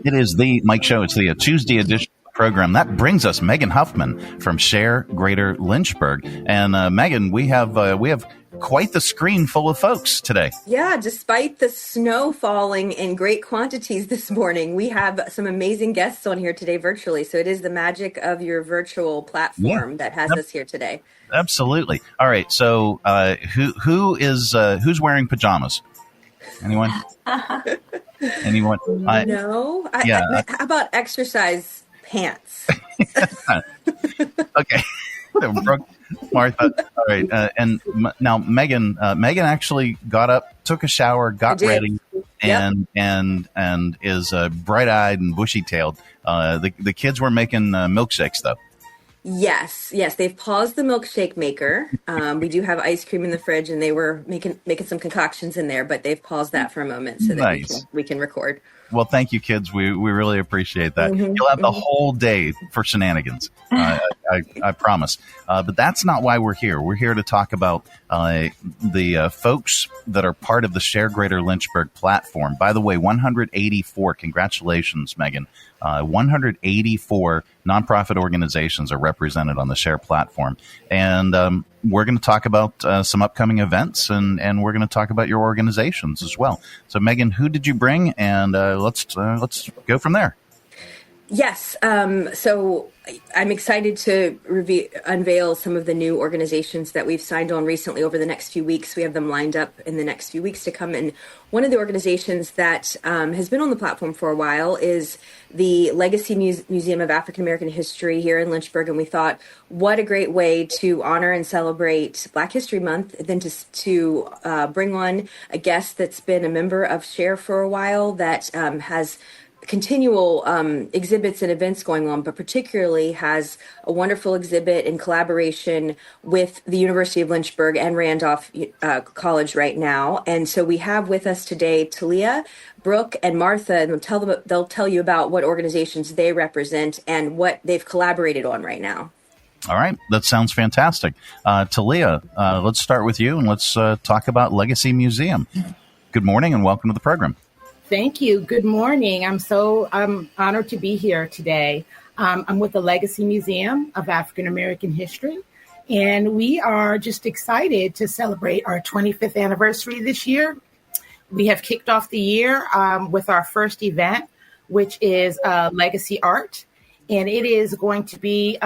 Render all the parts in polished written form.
It is the Mike Show. It's the Tuesday edition of the program. That brings us Megan Huffman from SHARE Greater Lynchburg. And Megan, we have quite the screen full of folks today. Yeah, despite the snow falling in great quantities this morning, we have some amazing guests on here today virtually. So it is the magic of your virtual platform that has us here today. Absolutely. All right. So who's wearing pajamas? Anyone? Anyone? No. How about exercise pants? Okay. Brooke, Martha. All right. And now Megan actually got up, took a shower, got ready, and is bright-eyed and bushy-tailed. The kids were making milkshakes, though. Yes. They've paused the milkshake maker. We do have ice cream in the fridge, and they were making some concoctions in there, but they've paused that for a moment so that we can record. Well, thank you, kids. We really appreciate that. You'll have the whole day for shenanigans. I promise. But that's not why we're here. We're here to talk about the folks that are part of the SHARE Greater Lynchburg platform. By the way, 184. Congratulations, Megan. 184 nonprofit organizations are represented on the SHARE platform. And we're going to talk about some upcoming events, and we're going to talk about your organizations as well. So, Megan, who did you bring? And let's go from there. Yes. So I'm excited to unveil some of the new organizations that we've signed on recently over the next few weeks. We have them lined up in the next few weeks to come. And one of the organizations that has been on the platform for a while is the Legacy Museum of African American History here in Lynchburg. And we thought, what a great way to honor and celebrate Black History Month than to bring on a guest that's been a member of SHARE for a while that has continual exhibits and events going on, but particularly has a wonderful exhibit in collaboration with the University of Lynchburg and Randolph College right now. And so we have with us today Talea, Brooke, and Martha, and they'll tell you about what organizations they represent and what they've collaborated on right now. All right. That sounds fantastic. Talea, let's start with you, and let's talk about Legacy Museum. Good morning and welcome to the program. Thank you. Good morning. I'm honored to be here today. I'm with the Legacy Museum of African American History, and we are just excited to celebrate our 25th anniversary this year. We have kicked off the year with our first event, which is Legacy Art, and it is going to be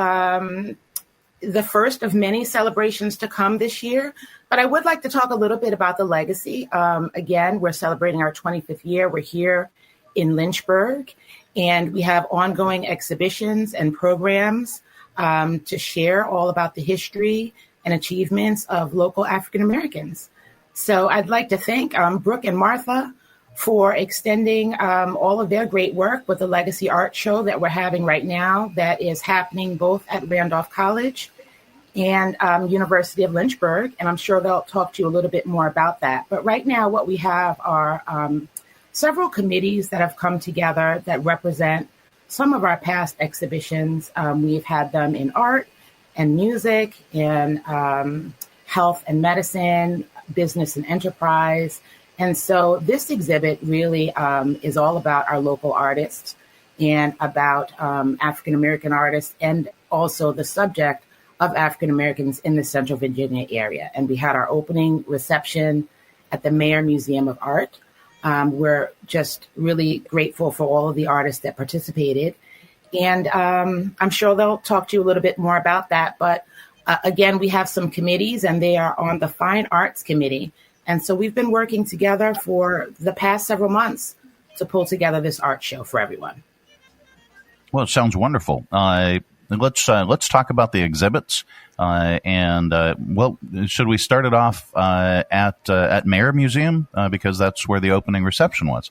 the first of many celebrations to come this year. But I would like to talk a little bit about the legacy. Again, we're celebrating our 25th year. We're here in Lynchburg, and we have ongoing exhibitions and programs to share all about the history and achievements of local African Americans. So I'd like to thank Brooke and Martha for extending all of their great work with the Legacy Art Show that we're having right now that is happening both at Randolph College and University of Lynchburg, and I'm sure they'll talk to you a little bit more about that. But right now, what we have are several committees that have come together that represent some of our past exhibitions. We've had them in art and music, in health and medicine, business and enterprise. And so this exhibit really is all about our local artists and about African-American artists, and also the subject of African Americans in the Central Virginia area. And we had our opening reception at the Maier Museum of Art. We're just really grateful for all of the artists that participated. And I'm sure they'll talk to you a little bit more about that. But again, we have some committees, and they are on the Fine Arts Committee. And so we've been working together for the past several months to pull together this art show for everyone. Well, it sounds wonderful. Let's talk about the exhibits, should we start it off at Maier Museum because that's where the opening reception was?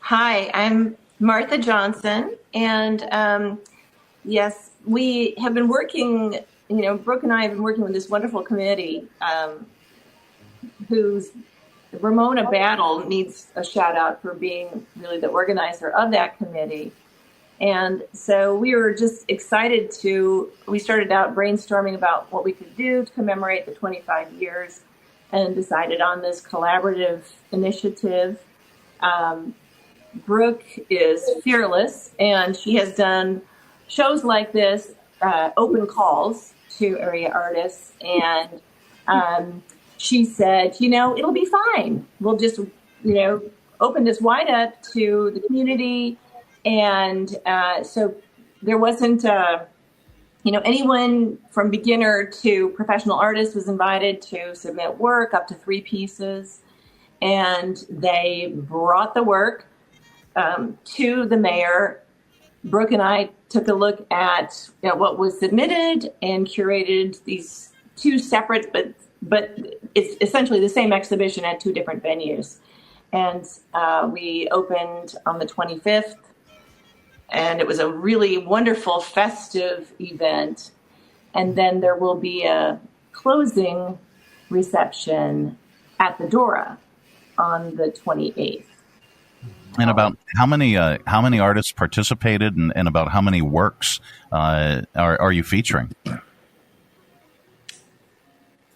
Hi, I'm Martha Johnson, and yes, we have been working. Brooke and I have been working with this wonderful committee, whose Ramona Battle needs a shout out for being really the organizer of that committee. And so we were just excited we started out brainstorming about what we could do to commemorate the 25 years and decided on this collaborative initiative. Brooke is fearless, and she has done shows like this, open calls to area artists, and she said, it'll be fine. We'll just, open this wide up to the community. And so there wasn't, anyone from beginner to professional artist was invited to submit work up to 3 pieces. And they brought the work to the mayor. Brooke and I took a look at what was submitted and curated these 2 separate, but it's essentially the same exhibition at 2 different venues. And we opened on the 25th, and it was a really wonderful, festive event. And then there will be a closing reception at the Daura on the 28th. And about how many artists participated, and about how many works are you featuring?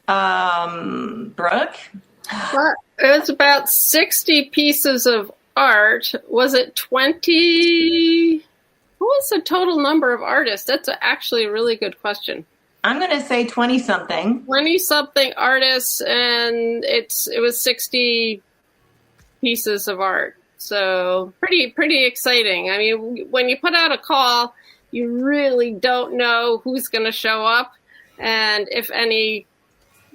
Brooke? Well, it was about 60 pieces of art. Was it 20? What was the total number of artists? That's actually a really good question. I'm going to say 20-something. 20-something artists, and it was 60 pieces of art. So pretty exciting. I mean, when you put out a call, you really don't know who's going to show up, and if any,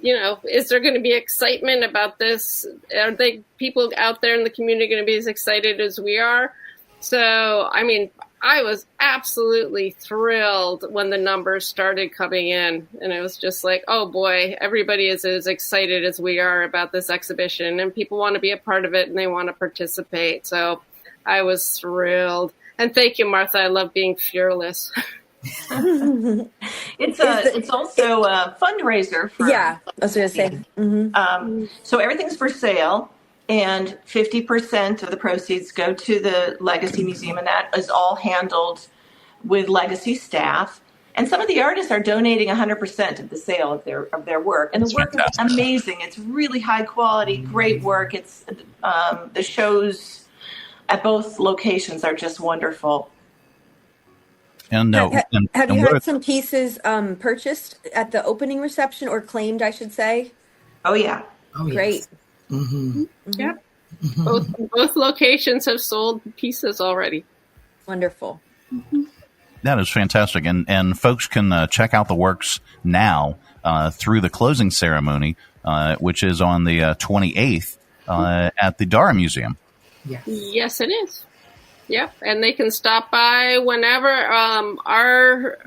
is there going to be excitement about this? Are people out there in the community going to be as excited as we are? So, I mean, I was absolutely thrilled when the numbers started coming in, and it was just like, oh boy, everybody is as excited as we are about this exhibition, and people want to be a part of it and they want to participate. So I was thrilled. And thank you, Martha. I love being fearless. It's also a fundraiser for, I was going to say. Mm-hmm. So everything's for sale, and 50% of the proceeds go to the Legacy Museum, and that is all handled with Legacy staff. And some of the artists are donating 100% of the sale of their work, and the work is amazing. It's really high quality, great work. It's the shows at both locations are just wonderful. And have you had some pieces purchased at the opening reception, or claimed, I should say? Oh yeah, great. Yes. Mm-hmm. Yep. Both locations have sold pieces already. Wonderful. That is fantastic. And folks can check out the works now through the closing ceremony, which is on the 28th at the Daura Museum. Yes, it is. Yep, and they can stop by whenever. Our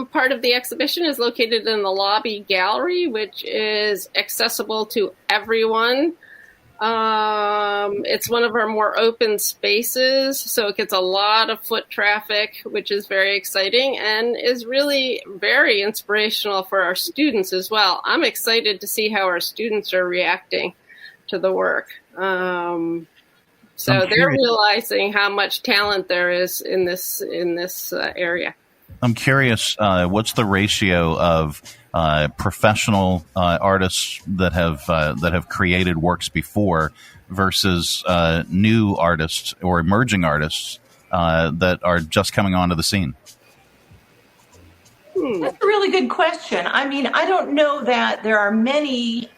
part of the exhibition is located in the lobby gallery, which is accessible to everyone. It's one of our more open spaces, so it gets a lot of foot traffic, which is very exciting and is really very inspirational for our students as well. I'm excited to see how our students are reacting to the work. So they're realizing how much talent there is in this area. I'm curious, what's the ratio of professional artists that have created works before versus new artists or emerging artists that are just coming onto the scene? That's a really good question. I mean, I don't know that there are many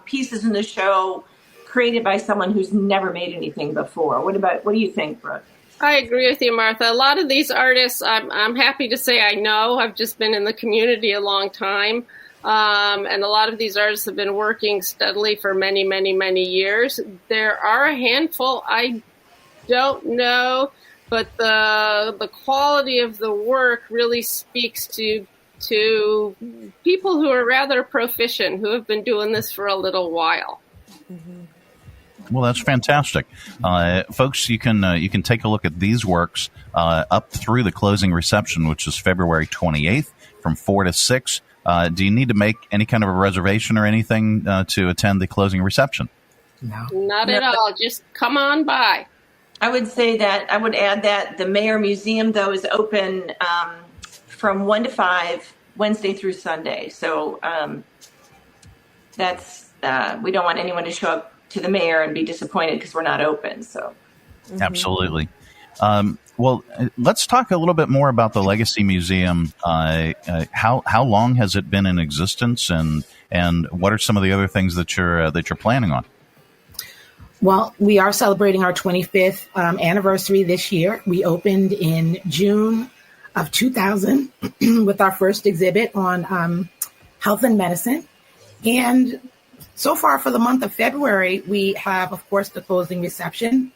pieces in the show created by someone who's never made anything before. What do you think, Brooke? I agree with you, Martha. A lot of these artists, I'm happy to say I know. I've just been in the community a long time. And a lot of these artists have been working steadily for many, many, many years. There are a handful I don't know, but the quality of the work really speaks to people who are rather proficient, who have been doing this for a little while. Mm-hmm. Well, that's fantastic. Folks, you can take a look at these works up through the closing reception, which is February 28th from 4 to 6. Do you need to make any kind of a reservation or anything to attend the closing reception? No. Not at all. Just come on by. I would add that the Maier Museum, though, is open from 1 to 5, Wednesday through Sunday. So that's we don't want anyone to show up to the mayor and be disappointed because we're not open. So Absolutely. Well, let's talk a little bit more about the Legacy Museum. How long has it been in existence, and what are some of the other things that you're planning on? Well, we are celebrating our 25th anniversary this year. We opened in June of 2000 with our first exhibit on health and medicine. And so far for the month of February, we have, of course, the closing reception.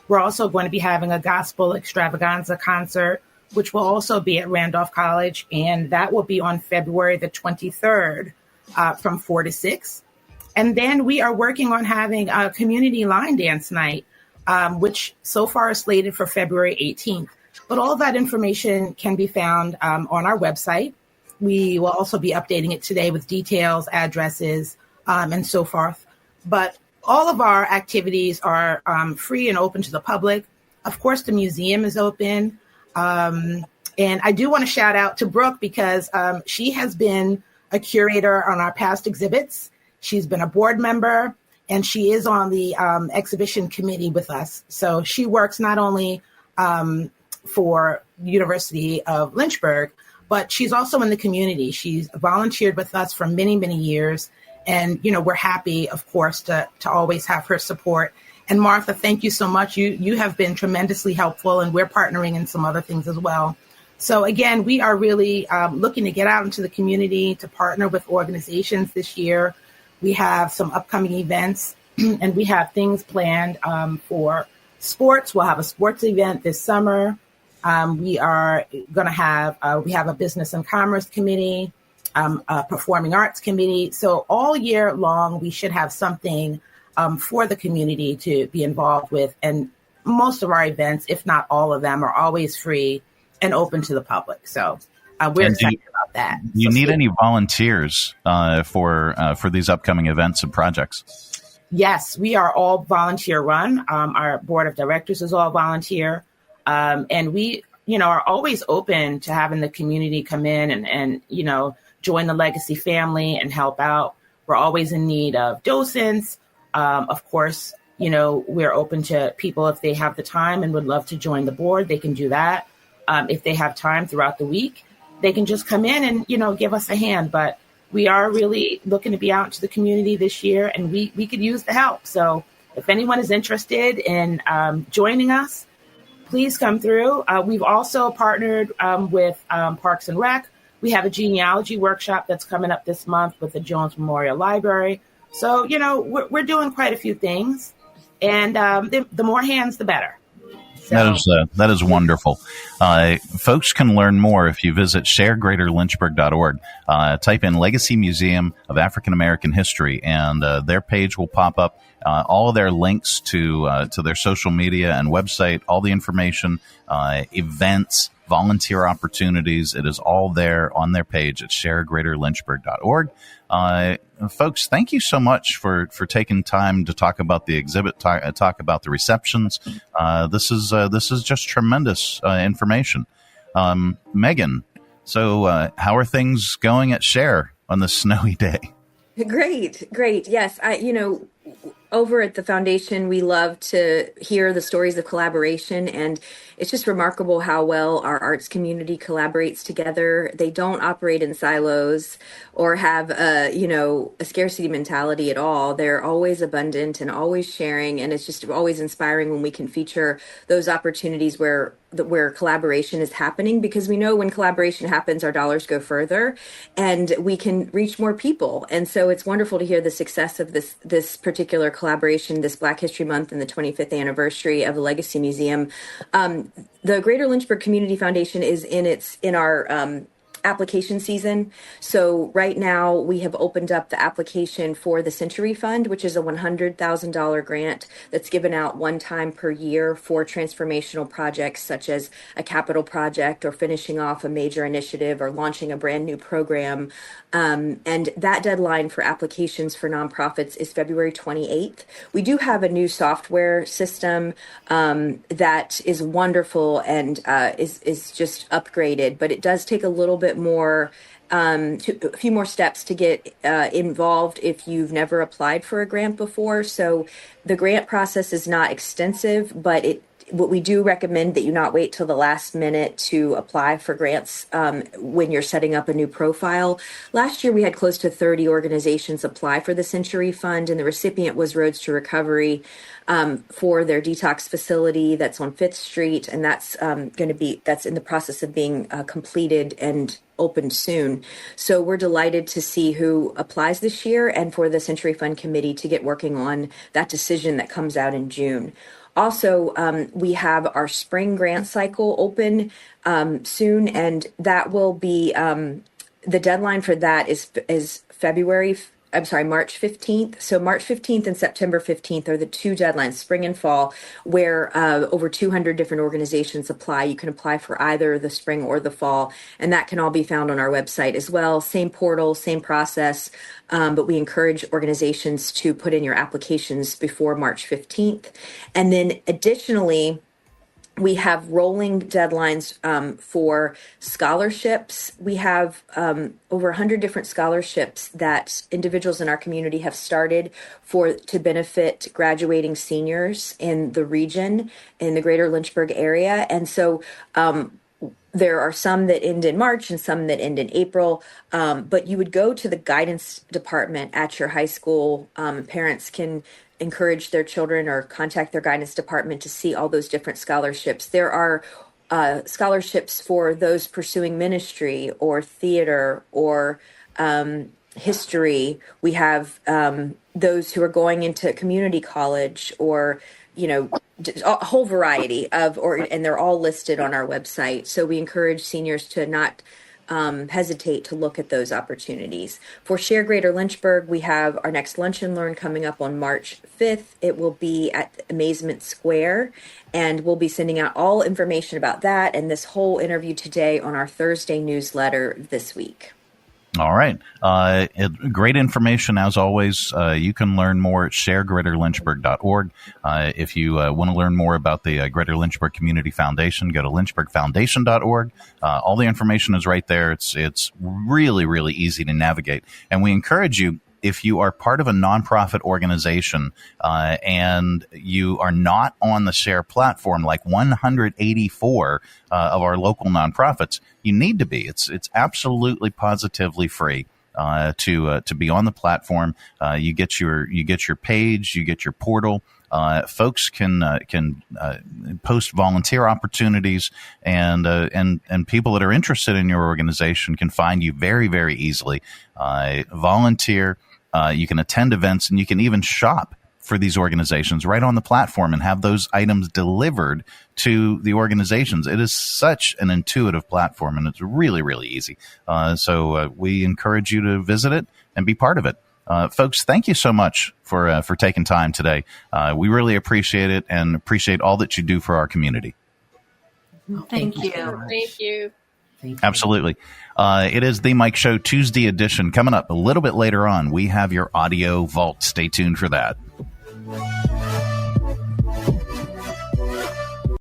We're also going to be having a gospel extravaganza concert, which will also be at Randolph College. And that will be on February the 23rd from 4 to 6. And then we are working on having a community line dance night, which so far is slated for February 18th. But all of that information can be found on our website. We will also be updating it today with details, addresses, and so forth. But all of our activities are free and open to the public. Of course, the museum is open. And I do want to shout out to Brooke because she has been a curator on our past exhibits. She's been a board member, and she is on the exhibition committee with us. So she works not only for University of Lynchburg, but she's also in the community. She's volunteered with us for many, many years. And, we're happy, of course, to always have her support. And Martha, thank you so much. You have been tremendously helpful, and we're partnering in some other things as well. So again, we are really looking to get out into the community to partner with organizations this year. We have some upcoming events and we have things planned for sports. We'll have a sports event this summer. We are going to have, we have a business and commerce committee, a performing arts committee. So all year long, we should have something for the community to be involved with. And most of our events, if not all of them, are always free and open to the public. So we're excited about that. Do you need any volunteers for these upcoming events and projects? Yes, we are all volunteer run. Our board of directors is all volunteer. And we, are always open to having the community come in and join the Legacy family and help out. We're always in need of docents. Of course, we're open to people if they have the time and would love to join the board, they can do that. If they have time throughout the week, they can just come in and, give us a hand. But we are really looking to be out into the community this year, and we could use the help. So if anyone is interested in joining us, please come through. We've also partnered with Parks and Rec. We have a genealogy workshop that's coming up this month with the Jones Memorial Library. So, we're doing quite a few things, and the more hands, the better. So. That is wonderful. Folks can learn more if you visit sharegreaterlynchburg.org. Type in Legacy Museum of African American History, and their page will pop up. All of their links to their social media and website, all the information, events, volunteer opportunities. It is all there on their page at sharegreaterlynchburg.org. Folks, thank you so much for taking time to talk about the exhibit, talk about the receptions. This is just tremendous information. Megan, so how are things going at SHARE on this snowy day? Great. Yes, over at the foundation, we love to hear the stories of collaboration, and it's just remarkable how well our arts community collaborates together. They don't operate in silos or have a scarcity mentality at all. They're always abundant and always sharing, and it's just always inspiring when we can feature those opportunities where collaboration is happening, because we know when collaboration happens, our dollars go further and we can reach more people. And so it's wonderful to hear the success of this particular collaboration this Black History Month and the 25th anniversary of the Legacy Museum. The Greater Lynchburg Community Foundation is in our application season. So right now we have opened up the application for the Century Fund, which is a $100,000 grant that's given out one time per year for transformational projects such as a capital project or finishing off a major initiative or launching a brand new program. And that deadline for applications for nonprofits is February 28th. We do have a new software system that is wonderful and is just upgraded, but it does take a little bit more a few more steps to get involved if you've never applied for a grant before. So the grant process is not extensive, but what we do recommend that you not wait till the last minute to apply for grants when you're setting up a new profile. Last year, we had close to 30 organizations apply for the Century Fund, and the recipient was Roads to Recovery for their detox facility that's on 5th Street, and that's that's in the process of being completed and opened soon. So we're delighted to see who applies this year, and for the Century Fund Committee to get working on that decision that comes out in June. Also, we have our spring grant cycle open soon, and that will be the deadline for that is March 15th. So March 15th and September 15th are the two deadlines, spring and fall, where over 200 different organizations apply. You can apply for either the spring or the fall, and that can all be found on our website as well. Same portal, same process, but we encourage organizations to put in your applications before March 15th. And then additionally, we have rolling deadlines for scholarships. We have over 100 different scholarships that individuals in our community have started to benefit graduating seniors in the region, in the Greater Lynchburg area. And so there are some that end in March and some that end in April, but you would go to the guidance department at your high school. Parents can encourage their children or contact their guidance department to see all those different scholarships. There are scholarships for those pursuing ministry or theater or history. We have those who are going into community college or, a whole variety and they're all listed on our website. So we encourage seniors to not hesitate to look at those opportunities. For SHARE Greater Lynchburg, we have our next Lunch and Learn coming up on March 5th. It will be at Amazement Square, and we'll be sending out all information about that and this whole interview today on our Thursday newsletter this week. All right. Great information, as always. You can learn more at sharegreaterlynchburg.org. If you want to learn more about the Greater Lynchburg Community Foundation, go to lynchburgfoundation.org. All the information is right there. It's really, really easy to navigate. And we encourage you, if you are part of a nonprofit organization and you are not on the SHARE platform, like 184 of our local nonprofits, you need to be. It's absolutely positively free to be on the platform. You get your page, you get your portal. Folks can post volunteer opportunities, and people that are interested in your organization can find you very, very easily. Volunteer. You can attend events, and you can even shop for these organizations right on the platform and have those items delivered to the organizations. It is such an intuitive platform, and it's really, really easy. So we encourage you to visit it and be part of it. Folks, thank you so much for taking time today. We really appreciate it and appreciate all that you do for our community. Thank you. Thank you. Absolutely. It is the Mike Show Tuesday edition. Coming up a little bit later on, we have your audio vault. Stay tuned for that.